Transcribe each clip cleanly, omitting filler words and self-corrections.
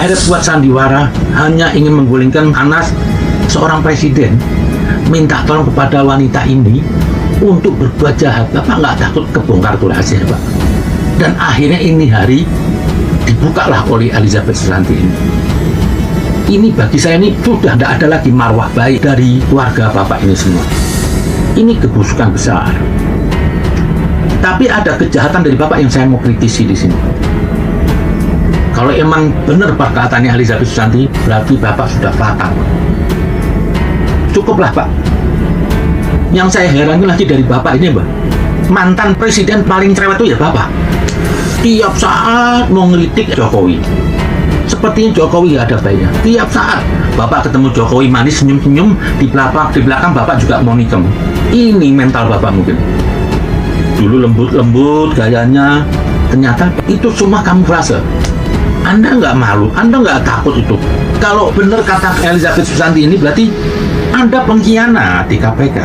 akhirnya buat sandiwara hanya ingin menggulingkan Anas, seorang presiden minta tolong kepada wanita ini untuk berbuat jahat. Bapak nggak takut kebongkar tuh rahasia, Pak? Dan akhirnya ini hari dibukalah oleh Elizabeth Susanti ini. Ini bagi saya ini sudah tidak ada lagi marwah baik dari keluarga Bapak ini semua. Ini kebusukan besar. Tapi ada kejahatan dari Bapak yang saya mau kritisi di sini. Kalau emang benar perkataannya Elizabeth Susanti, berarti Bapak sudah fatal. Cukuplah, Pak. Yang saya heran lagi dari Bapak ini, Mbak, mantan presiden paling cerewet itu ya Bapak. Tiap saat mau ngelitik Jokowi. Sepertinya Jokowi gak ada baiknya. Tiap saat Bapak ketemu Jokowi manis senyum-senyum, di belakang Bapak juga mau nikam. Ini mental Bapak mungkin. Dulu lembut-lembut gayanya, ternyata itu semua kamuflase. Anda nggak malu, Anda nggak takut itu. Kalau benar kata Elizabeth Susanti ini, berarti Anda pengkhianat di KPK.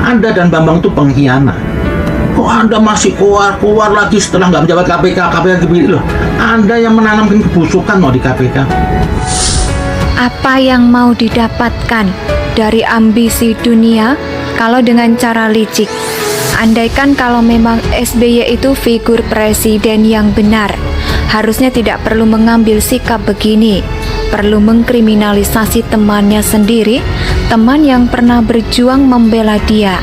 Anda dan Bambang itu pengkhianat. Kok Anda masih keluar lagi setelah nggak menjabat KPK loh. Anda yang menanamkan kebusukan di KPK. Apa yang mau didapatkan dari ambisi dunia kalau dengan cara licik? Andaikan kalau memang SBY itu figur presiden yang benar, harusnya tidak perlu mengambil sikap begini, perlu mengkriminalisasi temannya sendiri, teman yang pernah berjuang membela dia.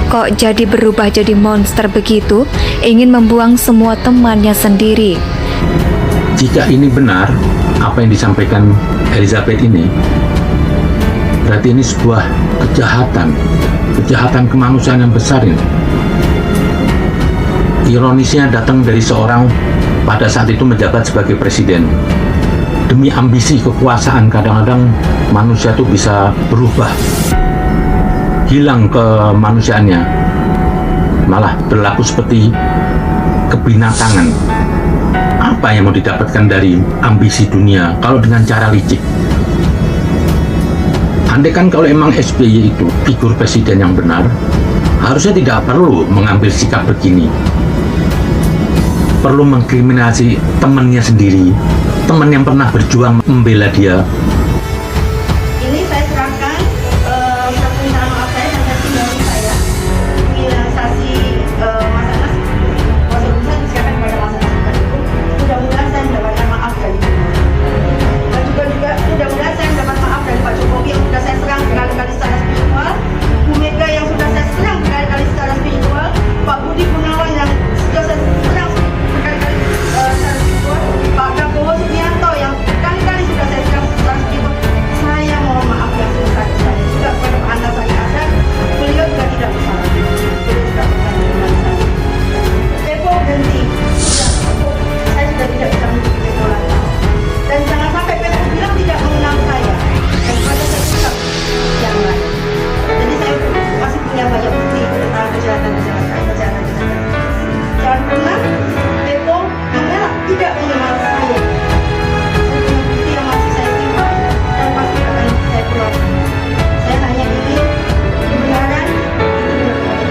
Kok jadi berubah jadi monster begitu, ingin membuang semua temannya sendiri. Jika ini benar, apa yang disampaikan Elizabeth ini, berarti ini sebuah kejahatan kemanusiaan yang besar ini. Ironisnya datang dari seorang pada saat itu menjabat sebagai presiden. Demi ambisi kekuasaan, kadang-kadang manusia itu bisa berubah, hilang kemanusiaannya, malah berlaku seperti kebinatangan. Apa yang mau didapatkan dari ambisi dunia kalau dengan cara licik? Andai kan kalau emang SBY itu figur presiden yang benar, harusnya tidak perlu mengambil sikap begini. Perlu mengkriminalisasi temannya sendiri, teman yang pernah berjuang membela dia. Ini saya serahkan permintaan maaf saya dan testimoni saya. Kriminalisasi Mas Anas, kuasa hukum saya diserahkan kepada Mas Anas bukan itu. Mudah-mudahan saya mendapatkan maaf dari ibu. Dan juga mudah-mudahan saya mendapat maaf dari Pak Jokowi yang sudah saya serang berkali-kali secara spiritual, Bu Mega yang sudah saya serang berkali-kali secara spiritual, Pak Budi Gunawan yang sudah saya serang berkali-kali secara spiritual, Pak Prabowo Subianto yang berkali-kali sudah saya serang secara spiritual. Saya mohon maaf yang sebesar-besarnya juga kepada Pak Antasari Azhar. Beliau juga tidak bersalah. Beliau juga bukan kriminalisasi. Depo berhenti. Saya sudah tidak bisa mengikuti Depo lagi. Dan jangan sampai Depo bilang tidak mengenal saya. Dan pada saya sikap yang lain. Jadi saya masih punya banyak bukti tentang kejahatan. Jangan pernah Depo mengelak tidak mengenal saya. Saya punya bukti yang masih saya simpan dan pasti akan saya keluarkan. Saya hanya ingin kebenaran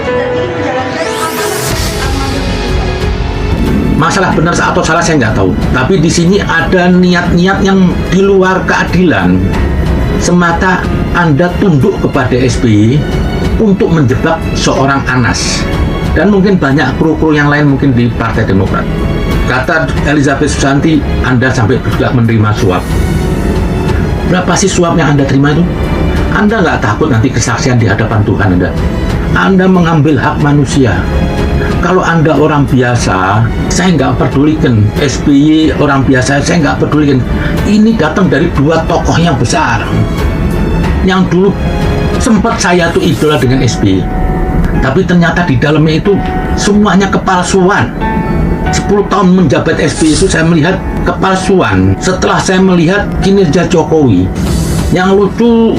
dan ingin menjalankan amanah Masalah benar atau salah saya nggak tahu. Tapi di sini ada niat-niat yang di luar keadilan. Semata Anda tunduk kepada SBY untuk menjebak seorang Anas. Dan mungkin banyak kru-kru yang lain mungkin di Partai Demokrat. Kata Elizabeth Susanti, Anda sampai juga menerima suap. Berapa sih suap yang Anda terima itu? Anda nggak takut nanti kesaksian di hadapan Tuhan Anda? Anda mengambil hak manusia. Kalau Anda orang biasa, saya nggak pedulikan. SBY orang biasa, saya nggak pedulikan. Ini datang dari dua tokoh yang besar. Yang dulu sempat saya tuh idola dengan SBY. Tapi ternyata di dalamnya itu semuanya kepalsuan. 10 tahun menjabat SBY itu saya melihat kepalsuan. Setelah saya melihat kinerja Jokowi, yang lucu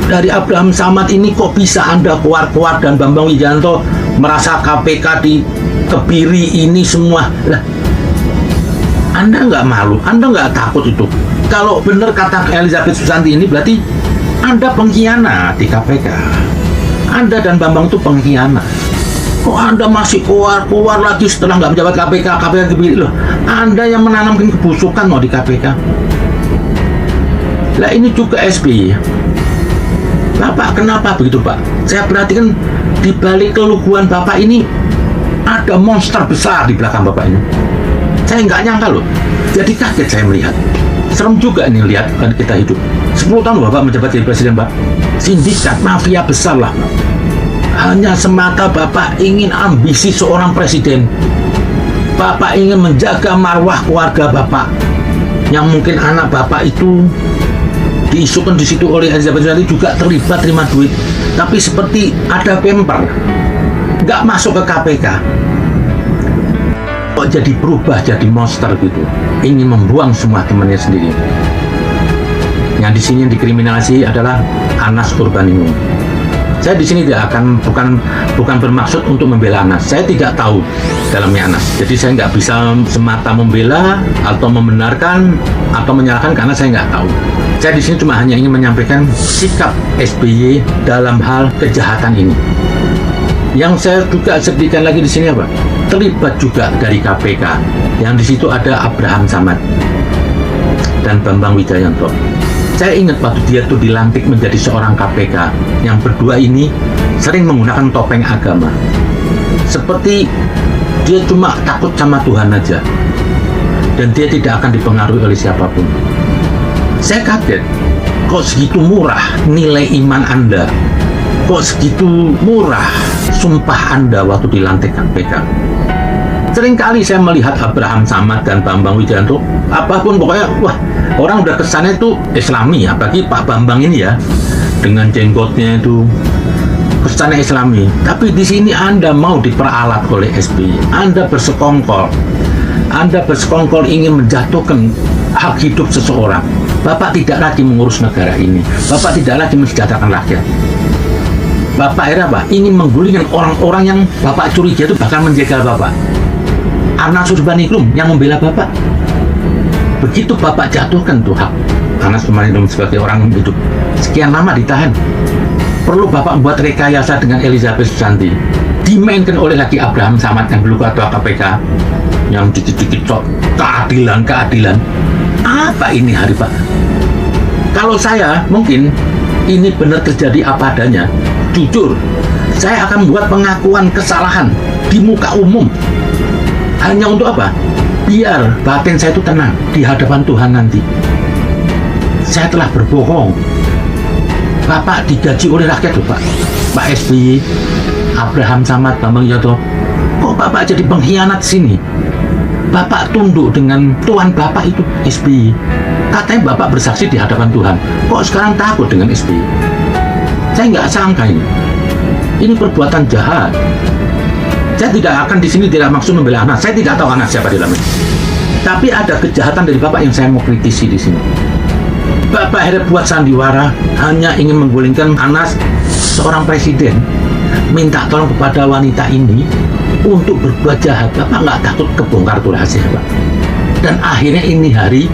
dari Abraham Samad ini kok bisa Anda keluar dan Bambang Wijanto merasa KPK dikebiri ini semua. Lah, Anda nggak malu, Anda nggak takut itu. Kalau benar kata Elizabeth Susanti ini, berarti Anda pengkhianat di KPK. Anda dan Bambang itu pengkhianat. Kok Anda masih keluar lagi setelah nggak menjabat KPK dipilih? Loh, Anda yang menanamkan kebusukan di KPK. Lah ini juga SBY. Bapak kenapa begitu Pak? Saya perhatikan di balik keluguan Bapak ini ada monster besar di belakang Bapak ini. Saya nggak nyangka loh. Jadi kaget saya melihat. Serem juga nih lihat kan kita hidup. 10 tahun Bapak menjabat jadi presiden Pak. Sindikat mafia besar lah. Hanya semata Bapak ingin ambisi seorang presiden. Bapak ingin menjaga marwah keluarga Bapak. Yang mungkin anak Bapak itu diisukan di situ oleh Elizabeth Susanti juga terlibat terima duit. Tapi seperti ada pemper. Nggak masuk ke KPK. Kok jadi berubah jadi monster gitu, ingin membuang semua temannya sendiri. Yang di sini yang dikriminalisasi adalah Anas Urbaningrum. Saya di sini tidak akan bukan bermaksud untuk membela Anas. Saya tidak tahu dalamnya Anas. Jadi saya nggak bisa semata membela atau membenarkan atau menyalahkan karena saya nggak tahu. Saya di sini cuma hanya ingin menyampaikan sikap SBY dalam hal kejahatan ini. Yang saya juga sedihkan lagi di sini apa? Terlibat juga dari KPK. Yang di situ ada Abraham Samad dan Bambang Wijayanto. Saya ingat waktu dia tuh dilantik menjadi seorang KPK, yang berdua ini sering menggunakan topeng agama. Seperti dia cuma takut sama Tuhan aja. Dan dia tidak akan dipengaruhi oleh siapapun. Saya kaget, kok segitu murah nilai iman Anda? Kok segitu murah sumpah Anda waktu dilantik KPK? Seringkali saya melihat Abraham Samad dan Bambang Wijayanto, apapun pokoknya, wah, orang udah kesannya itu Islami, apalagi Pak Bambang ini ya, dengan jenggotnya itu kesannya Islami. Tapi di sini Anda mau diperalat oleh SBY, Anda bersekongkol ingin menjatuhkan hak hidup seseorang. Bapak tidak lagi mengurus negara ini, Bapak tidak lagi mensejahterakan rakyat. Bapak akhirnya apa? Ingin menggulingkan orang-orang yang Bapak curiga itu bakal menjegal Bapak. Anas Urbaningrum yang membela Bapak. Begitu Bapak jatuhkan tuh hak Anas Urbaningrum sebagai orang hidup, sekian lama ditahan. Perlu Bapak buat rekayasa dengan Elizabeth Susanti, dimainkan oleh lagi Abraham Samad yang dulu ketua KPK, yang dikit-dikit keadilan. Apa ini hari Pak? Kalau saya mungkin ini benar terjadi apa adanya, jujur, saya akan buat pengakuan kesalahan di muka umum. Hanya untuk apa? Biar batin saya itu tenang di hadapan Tuhan nanti. Saya telah berbohong. Bapak digaji oleh rakyat loh Pak. Pak SBY, Abraham Samad, Bambang Wijayanto. Kok Bapak jadi pengkhianat sini? Bapak tunduk dengan Tuhan Bapak itu SBY. Katanya Bapak bersaksi di hadapan Tuhan. Kok sekarang takut dengan SBY? Saya nggak sangka ini. Ini perbuatan jahat. Saya tidak akan di sini tidak maksud membela Anas. Saya tidak tahu Anas siapa di dalamnya. Tapi ada kejahatan dari Bapak yang saya mau kritisi di sini. Bapak akhirnya buat sandiwara hanya ingin menggulingkan Anas, seorang presiden, minta tolong kepada wanita ini untuk berbuat jahat. Bapak nggak takut kebongkar tuh rahasia Pak. Dan akhirnya ini hari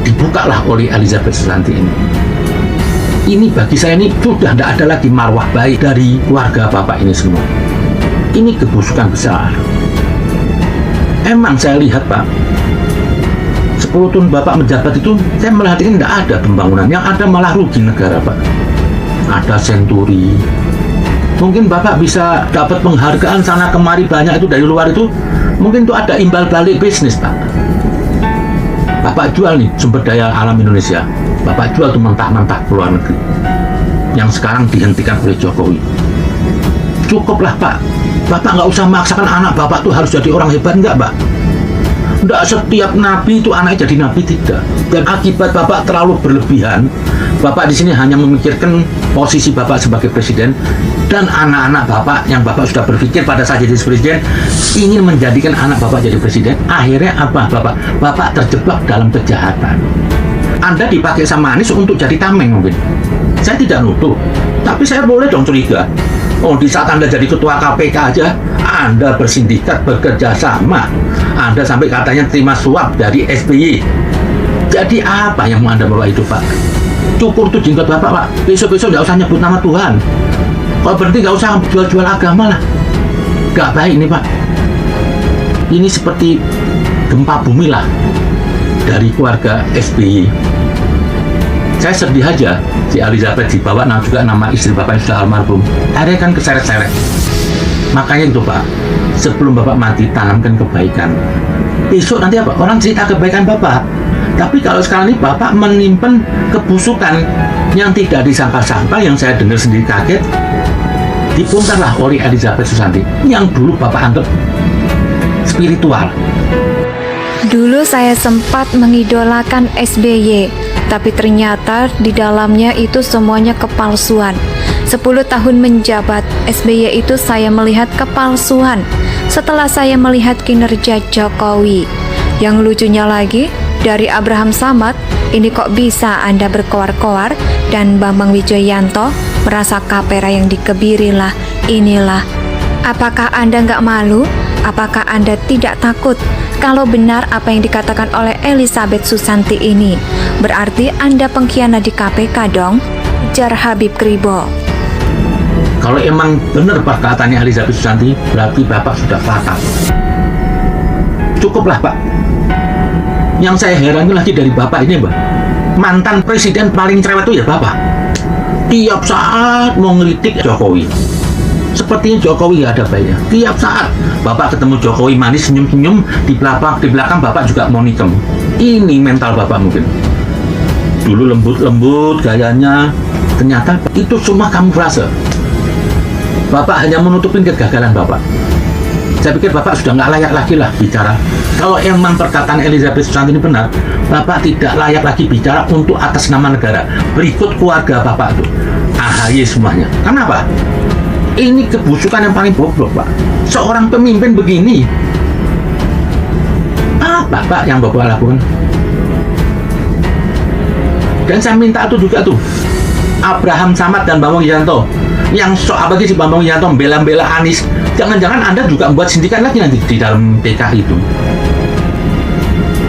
dibukalah oleh Elizabeth Susanti ini. Ini bagi saya ini sudah tidak ada lagi marwah baik dari keluarga Bapak ini semua. Ini kebusukan besar. Emang saya lihat Pak, 10 tahun Bapak menjabat itu, saya merhatikan tidak ada pembangunan. Yang ada malah rugi negara Pak. Ada senturi. Mungkin Bapak bisa dapat penghargaan sana kemari banyak itu dari luar itu. Mungkin itu ada imbal balik bisnis Pak. Bapak jual nih sumber daya alam Indonesia. Bapak jual tuh mentah-mentah ke luar negeri. Yang sekarang dihentikan oleh Jokowi. Cukuplah Pak. Bapak nggak usah memaksakan anak Bapak tuh harus jadi orang hebat, enggak Pak? Enggak setiap nabi itu anaknya jadi nabi, tidak. Dan akibat Bapak terlalu berlebihan, Bapak di sini hanya memikirkan posisi Bapak sebagai presiden dan anak-anak Bapak yang Bapak sudah berpikir pada saat jadi presiden ingin menjadikan anak Bapak jadi presiden. Akhirnya apa Bapak? Bapak terjebak dalam kejahatan. Anda dipakai sama Anies untuk jadi tameng mungkin. Saya tidak nuduh, tapi saya boleh dong curiga. Oh, di saat Anda jadi ketua KPK aja, Anda bersindikat, bekerja sama. Anda sampai katanya terima suap dari SBY. Jadi apa yang mau Anda bawa itu, Pak? Cukur tuh jenggot Bapak, Pak. Besok-besok nggak usah nyebut nama Tuhan. Kalau berhenti nggak usah jual-jual agama lah. Gak baik nih Pak. Ini seperti gempa bumi lah dari keluarga SBY. Saya sedih aja si Elizabeth dibawa juga nama istri Bapak yang sudah almarhum. Akhirnya kan keseret-seret. Makanya itu Pak, sebelum Bapak mati tanamkan kebaikan. Besok nanti apa? Orang cerita kebaikan Bapak. Tapi kalau sekarang ini Bapak menyimpan kebusukan yang tidak disangka-sangka, yang saya dengar sendiri kaget, dibongkarlah oleh Elizabeth Susanti yang dulu Bapak anggap spiritual. Dulu saya sempat mengidolakan SBY, tapi ternyata di dalamnya itu semuanya kepalsuan. 10 tahun menjabat, SBY itu saya melihat kepalsuan. Setelah saya melihat kinerja Jokowi, yang lucunya lagi, dari Abraham Samad, ini kok bisa Anda berkoar-koar, dan Bambang Wijoyanto merasa kapera yang dikebirilah, inilah. Apakah Anda nggak malu? Apakah Anda tidak takut? Kalau benar apa yang dikatakan oleh Elizabeth Susanti ini, berarti Anda pengkhianat di KPK dong? Jar Habib Kribo. Kalau emang benar Pak katanya Elizabeth Susanti, berarti Bapak sudah fatal. Cukuplah Pak. Yang saya heran lagi dari Bapak ini Mbak, mantan presiden paling cerewet itu ya Bapak. Tiap saat mau ngelitik Jokowi. Sepertinya Jokowi ada baiknya. Tiap saat Bapak ketemu Jokowi manis senyum-senyum, di belakang Bapak juga mau nikam. Ini mental Bapak mungkin. Dulu lembut-lembut gayanya, ternyata itu semua kamuflase. Bapak hanya menutupin kegagalan Bapak. Saya pikir Bapak sudah nggak layak lagi lah bicara. Kalau emang perkataan Elizabeth Susanti ini benar, Bapak tidak layak lagi bicara untuk atas nama negara. Berikut keluarga Bapak tuh, AHY semuanya. Kenapa? Ini kebusukan yang paling bobrok Pak. Seorang pemimpin begini, apa Pak yang Bapak lakukan? Dan saya minta itu juga tuh, Abraham Samad dan Bambang Wijoyanto, yang apalagi si Bambang Wijoyanto bela-bela Anies, jangan-jangan Anda juga membuat sindikat lagi nanti di dalam PK itu.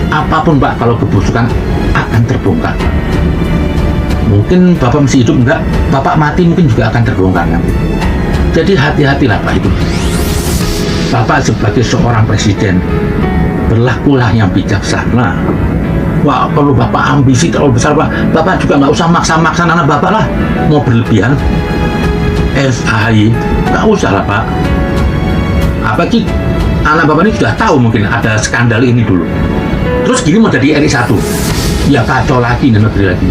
Apapun Pak, kalau kebusukan akan terbongkar. Mungkin Bapak masih hidup, enggak, Bapak mati mungkin juga akan terbongkar nanti. Jadi hati-hatilah Pak itu. Bapak sebagai seorang presiden, berlakulah yang bijaksana. Wah, kalau Bapak ambisi terlalu besar Pak, Bapak juga nggak usah maksa-maksa anak Bapak lah. Mau berlebihan, SAI, nggak usah lah Pak. Apalagi anak Bapak ini sudah tahu mungkin ada skandal ini dulu. Terus gini mau jadi RI 1, ya kacau lagi di negeri lagi.